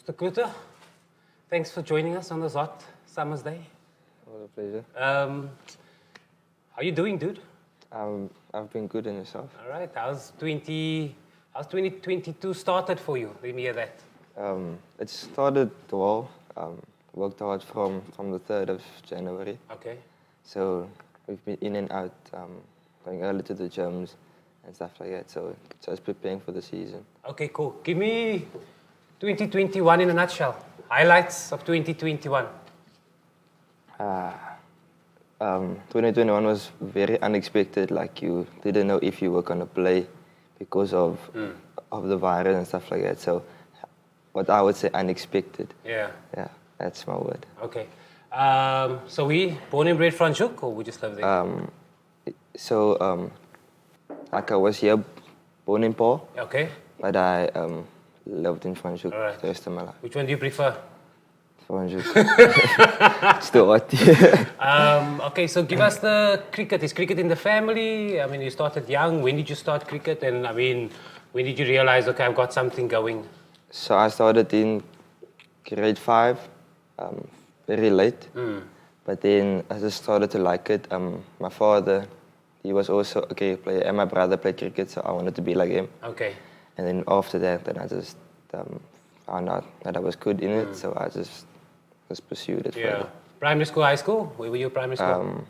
Mr. Cloete, thanks for joining us on this hot summer's day. What a pleasure. How you doing, dude? I've been good in yourself. All right. How's 2022 started for you? Let me hear that. It started well. Worked hard from the 3rd of January. Okay. So we've been in and out, going early to the gyms and stuff like that. So just preparing for the season. Okay, cool. Give me 2021 in a nutshell. Highlights of 2021. 2021 was very unexpected. Like you didn't know if you were gonna play because of the virus and stuff like that. So what I would say unexpected. Yeah. Yeah, that's my word. Okay. So we born and bred Franschhoek, or we just live there? Like I was here, born in Paul, Okay. but I lived in Franschhoek All right. the rest of my life. Which one do you prefer? Franschhoek. Still hot. Okay, so give us the cricket. Is cricket in the family? I mean, you started young. When did you start cricket? And I mean, when did you realize, okay, I've got something going? So I started in grade 5, very late. But then I just started to like it. My father, he was also a cricket player, and my brother played cricket, so I wanted to be like him. Okay. And then after that, then I just found out that I was good in it, so I just pursued it Yeah. further. Primary school, high school? Where were you primary school?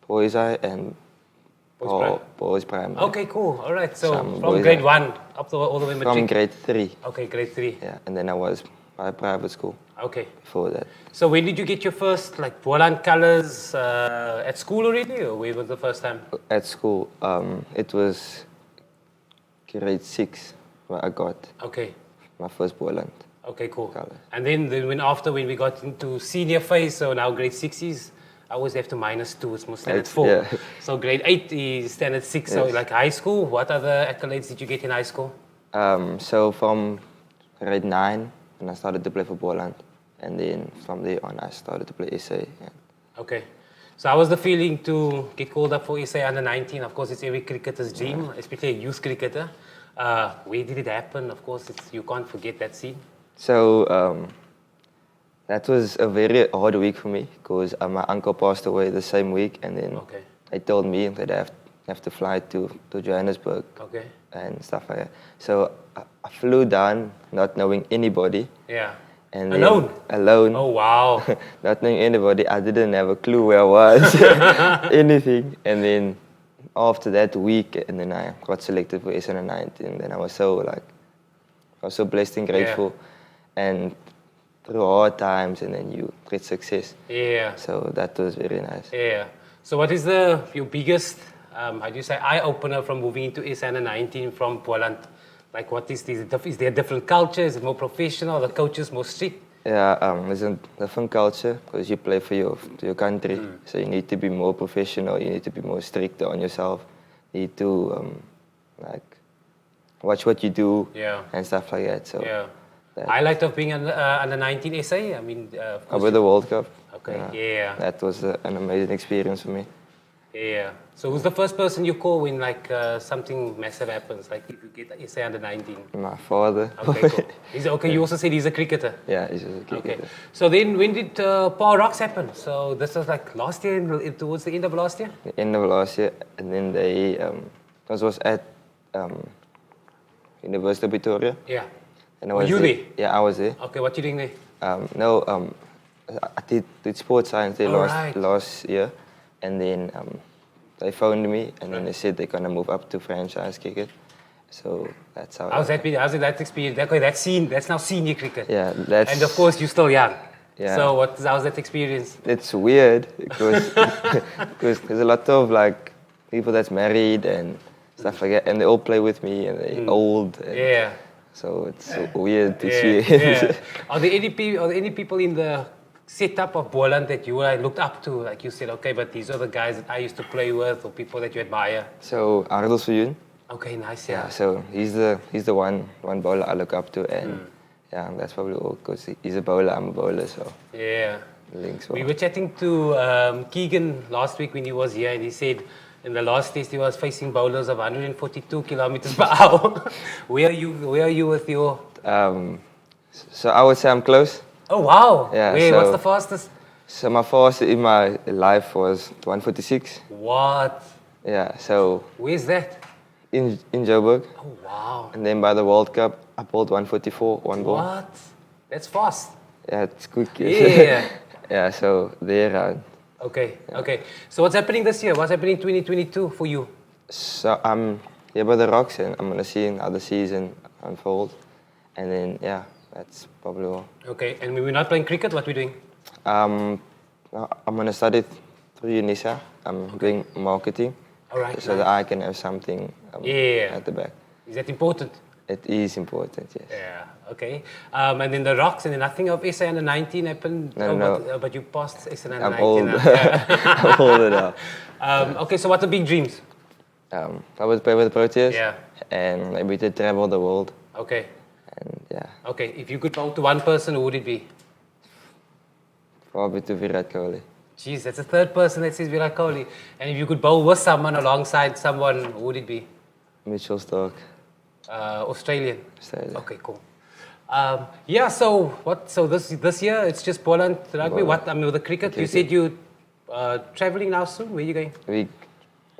Boys High and Boys Boys Primary. Okay, cool. All right. So Some from boys grade are- 1 up to all the way matric? From grade 3, Okay, grade 3. yeah. And then I was by private school Okay. before that. So when did you get your first like Boland colors at school already, or where was the first time? At school, it was grade 6 where I got Okay. my first Boland. Okay, cool. Colours. And then when we got into senior phase, so now grade 6s, I always have to -2, it's more standard 4. Yeah. So grade 8 is standard 6, so Yes. like high school, what other accolades did you get in high school? So from grade 9, and I started to play for Boland. And then from there on, I started to play SA. Yeah. Okay. So how was the feeling to get called up for SA under 19? Of course, it's every cricketer's dream, especially a youth cricketer. Where did it happen? Of course, you can't forget that scene. So that was a very hard week for me because my uncle passed away the same week, and then Okay. they told me that I have to fly to Johannesburg Okay. and stuff like that. So I flew down not knowing anybody. Yeah. And then Alone? Alone. Oh, wow. Not knowing anybody. I didn't have a clue where I was, anything. And then after that week, and then I got selected for SA under 19. Then I was so blessed and grateful. And through hard times, and then you get success. Yeah. So that was very nice. Yeah. So what is your biggest, how do you say, eye-opener from moving into SA under 19 from Poland? Like what is this? Is there a different culture? Is it more professional? The coaches more strict? Yeah, there's a different culture because you play for your country. So you need to be more professional. You need to be more strict on yourself. You need to watch what you do and stuff like that. So Yeah. Highlight of being under 19 SA? I mean, of course. with the World Cup. Okay, yeah. That was an amazing experience for me. Yeah. So who's the first person you call when like something massive happens? Like if you get SA under 19? My father. Okay, cool. You also said he's a cricketer. Yeah, he's a cricketer. Okay. So then when did Power Rocks happen? So this was like last year, towards the end of last year? The end of last year, and then they this was at University of Pretoria. Yeah. And I Were was you there? Yeah, I was there. Okay, what you doing there? I did sports science there Right. last year, and then they phoned me, and then they said they're gonna move up to franchise cricket. So that's how. How's that been? How's that experience? That's now senior cricket. Yeah, that's. And of course, you're still young. Yeah. So how's that experience? It's weird because there's a lot of like people that's married and stuff like that, and they all play with me, and they're old. And Yeah. So it's weird to Yeah. see. Yeah. Are there any people in the setup of Boland that you looked up to? Like you said, okay, but these are the guys that I used to play with, or people that you admire. So Ardel Soyun. Okay, nice. Yeah, so he's the one bowler I look up to, and yeah, that's probably all because he's a bowler, I'm a bowler, so Yeah. links We well. were chatting to Keegan last week when he was here, and he said in the last test he was facing bowlers of 142 kilometers per hour. Where are you with your? So I would say I'm close. Oh, wow. Yeah, Wait, what's so- the fastest? So my fastest in my life was 146. What? Yeah, so Where's that? in Joburg. Oh, wow. And then by the World Cup, I pulled 144, one goal. What? That's fast. Yeah, it's quick. Yeah. Yeah, so there. Okay, okay. So what's happening this year? What's happening in 2022 for you? So I'm here by the Rocks, and I'm gonna see how the season unfolds. And then yeah, that's probably all. Okay, and when we're not playing cricket, what we doing? I'm gonna study through UNISA. I'm doing marketing, All right. so that I can have something Yeah. at the back. Is that important? It is important, yes. Yeah, okay. And then the Rocks, and then nothing of SA under 19 happened? No, Oh, no. but you passed SA under I'm 19 old. now. Yeah. I'm older now. Okay, so what are the big dreams? I would play with the Proteas, Yeah. and maybe to travel the world. Okay, And yeah, okay. If you could vote to one person, who would it be? probably to Virat Kohli. Jeez, that's the third person that says Virat Kohli. And if you could bowl with someone alongside someone, who would it be? Mitchell Stark, Australian. Australia. Okay, cool. Yeah, so what? So this year it's just Poland rugby. Poland. What? I mean, with the cricket, you said you traveling now soon. Where are you going? We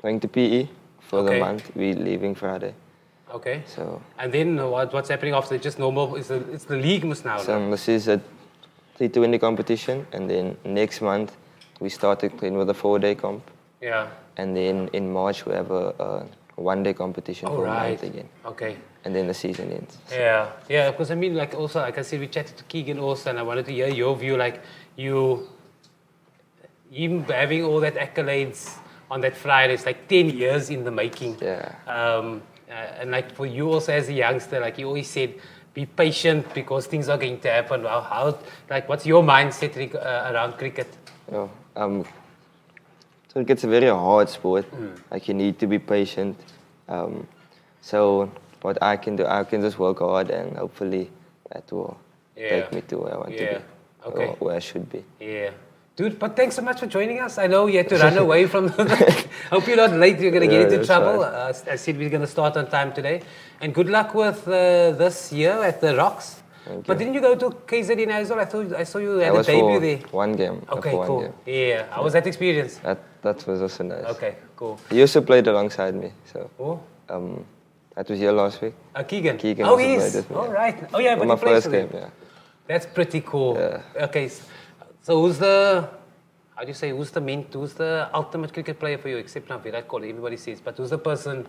going to PE for Okay. the month. We leaving Friday. Okay. So, And then what's happening after? Just normal. It's the league must now. so this is a T20 competition, and then next month we started playing with a 4-day comp, Yeah. and then in March we have a 1-day competition Oh, for a right. month again, Okay. and then the season ends. Yeah. Yeah. Because I mean, like also, like I said, we chatted to Keegan also, and I wanted to hear your view. Like you, him having all that accolades on that Friday, it's like 10 years in the making. Yeah. And like for you also as a youngster, like you always said, be patient because things are going to happen. How like, what's your mindset around cricket? Oh, cricket's a very hard sport. Like you need to be patient. So what I can do, I can just work hard, and hopefully that will take me to where I want to Yeah. be, Okay. or where I should be. Yeah. Dude, but thanks so much for joining us. I know you had to run away from hope you're not late. You're going to get Yeah, into that's trouble. fine. I said we're going to start on time today. And good luck with this year at the Rocks. Thank But you. didn't you go to KZN as well? I saw you That had a was debut for there. one game. Okay, for one cool. game. Yeah. How was that experience? That was also nice. Okay, cool. He also played alongside me, so Oh, that was here last week. Keegan. Keegan Oh, also he played is. with me, All yeah. right. Oh, yeah, For but my he plays first for game, them. yeah. That's pretty cool. Yeah. Okay, so who's the, how do you say, who's the ultimate cricket player for you, except now Virat Kohli, everybody says, but who's the person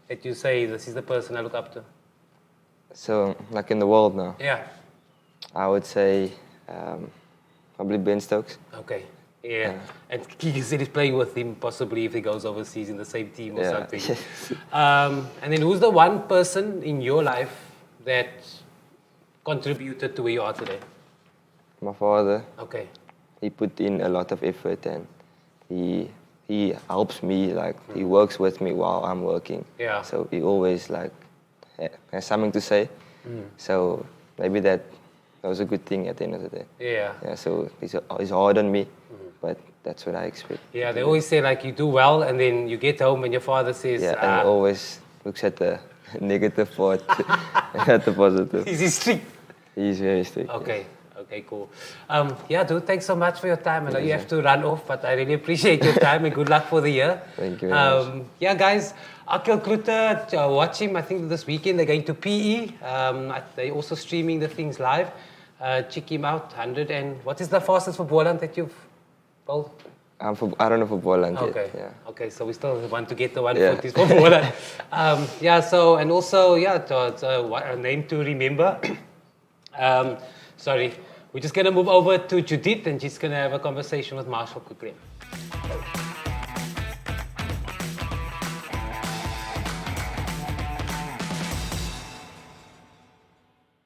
that you say, this is the person I look up to? So like in the world now, Yeah, I would say probably Ben Stokes. okay. Yeah, and Keegan said he's playing with him possibly if he goes overseas in the same team or Yeah. something. And then who's the one person in your life that contributed to where you are today? My father, Okay. he put in a lot of effort, and he helps me, like he works with me while I'm working. Yeah. So he always like has something to say. So maybe that was a good thing at the end of the day. Yeah. Yeah. So he's hard on me, but that's what I expect. Yeah, they always say like you do well and then you get home and your father says, Yeah, and he always looks at the negative part, at the positive. is he strict? He's very strict. Okay, okay, cool. Yeah, dude, thanks so much for your time. I know you have to run off, but I really appreciate your time and good luck for the year. Thank you very much. Yeah, guys, Achille Cloete, watch him. I think this weekend they're going to PE. They're also streaming the things live. Check him out, 100 and... What is the fastest for Boland that you've bowled? I don't know for Poland Okay. yet. Yeah. Okay, so we still want to get the 140s for Boland. Yeah, so, and also, yeah, it's a name to remember. Sorry, we're just going to move over to Judith and she's going to have a conversation with Marshall quickly.